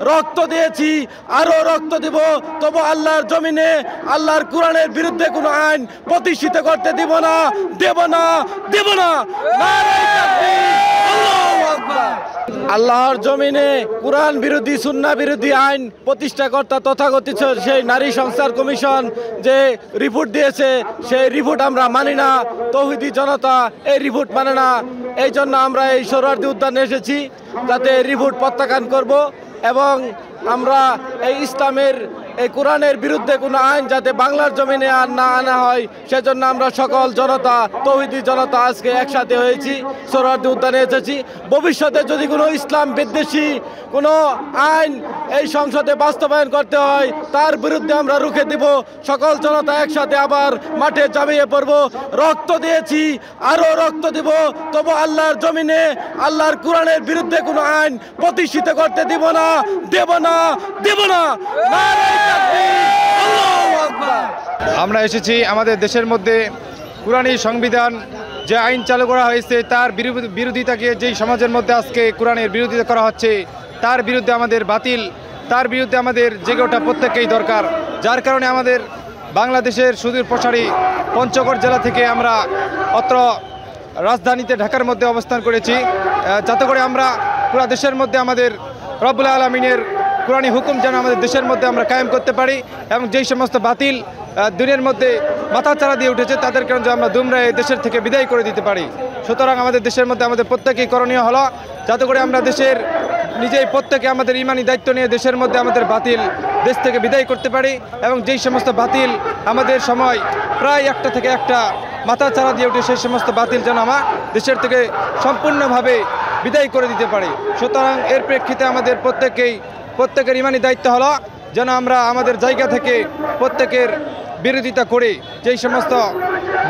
রক্ত দিয়েছি, আরো রক্ত দিব, তবু আল্লাহর জমিনে আল্লাহর কোরআনের বিরুদ্ধে কোনো আইন প্রতিষ্ঠিত করতে দিব না, দেব না, দেব না। নারায়ে তাকবীর, আল্লাহু আকবার। আল্লাহর জমিনে কোরআন বিরোধী সুন্নাহ বিরোধী আইন প্রতিষ্ঠাকর্তা তথাকথিত সেই নারী সংস্কার কমিশন যে রিপোর্ট দিয়েছে, সেই রিপোর্ট আমরা মানি না। তৌহিদি জনতা এই রিপোর্ট মানে না। এই জন্য আমরা এই সোহরাওয়ার্দী উদ্যানে এসেছি, যাতে রিপোর্ট প্রত্যাখ্যান করব এবং আমরা এই ইসলামের এই কোরআনের বিরুদ্ধে কোনো আইন যাতে বাংলার জমিনে আর না আনা হয়, সেজন্য আমরা সকল জনতা, তৌহিদি জনতা আজকে একসাথে হয়েছি, সোহরাওয়ার্দী উদ্যানে এসেছি। ভবিষ্যতে যদি কোনো ইসলাম বিদ্বেষী কোনো আইন এই সংসদে বাস্তবায়ন করতে হয়, তার বিরুদ্ধে আমরা রুখে দিব। সকল জনতা একসাথে আবার মাঠে ঝাঁপিয়ে পড়ব। রক্ত দিয়েছি, আরো রক্ত দিব, তবু আল্লাহর জমিনে আল্লাহর কোরআনের বিরুদ্ধে কোনো আইন প্রতিষ্ঠিত করতে দিব না, দেব না, দেব না। নারায়ে তাকবীর, আল্লাহু আকবার। আমরা এসেছি আমাদের দেশের মধ্যে কোরআনী সংবিধান যে আইন চালু করা হয়েছে তার বিরোধিতাকে যেই সমাজের মধ্যে আজকে কোরআনের বিরোধিতা করা হচ্ছে, তার বিরুদ্ধে আমাদের বাতিল, তার বিরুদ্ধে আমাদের জেগে ওঠা প্রত্যেককেই দরকার। যার কারণে আমাদের বাংলাদেশের সুদূর প্রসারী পঞ্চগড় জেলা থেকে আমরা অত্র রাজধানীতে ঢাকার মধ্যে অবস্থান করেছি, যাতে করে আমরা পুরো দেশের মধ্যে আমাদের রব্বুল আলামিনের কোরআনী হুকুম যেন আমাদের দেশের মধ্যে আমরা কায়েম করতে পারি এবং যেই সমস্ত বাতিল দুনিয়ার মধ্যে মাথাচাড়া দিয়ে উঠেছে তাদেরকে যেন আমরা দুমড়ে এই দেশের থেকে বিদায় করে দিতে পারি। সুতরাং আমাদের দেশের মধ্যে আমাদের প্রত্যেকেই করণীয় হলো যাতে করে আমরা দেশের নিজেই প্রত্যেকে আমাদের ইমানি দায়িত্ব নিয়ে দেশের মধ্যে আমাদের বাতিল দেশ থেকে বিদায় করতে পারি এবং যেই সমস্ত বাতিল আমাদের সময় প্রায় একটা থেকে একটা মাথাচাড়া দিয়ে উঠে সেই সমস্ত বাতিল যেন আমার দেশের থেকে সম্পূর্ণভাবে বিদায় করে দিতে পারি। সুতরাং এর প্রেক্ষিতে আমাদের প্রত্যেকের ইমানি দায়িত্ব হলো যেন আমরা আমাদের জায়গা থেকে প্রত্যেকের বিরোধিতা করে যেই সমস্ত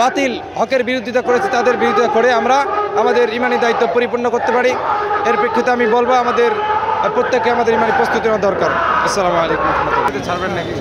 বাতিল হকের বিরোধিতা করেছে তাদের বিরোধিতা করে আমরা আমাদের ইমানি দায়িত্ব পরিপূর্ণ করতে পারি। এর প্রেক্ষিতে আমি বলবো আমাদের প্রত্যেককে আমাদের ইমানি প্রস্তুতি নেওয়া দরকার। আসসালামু আলাইকুম। ছাড়বেন নাকি?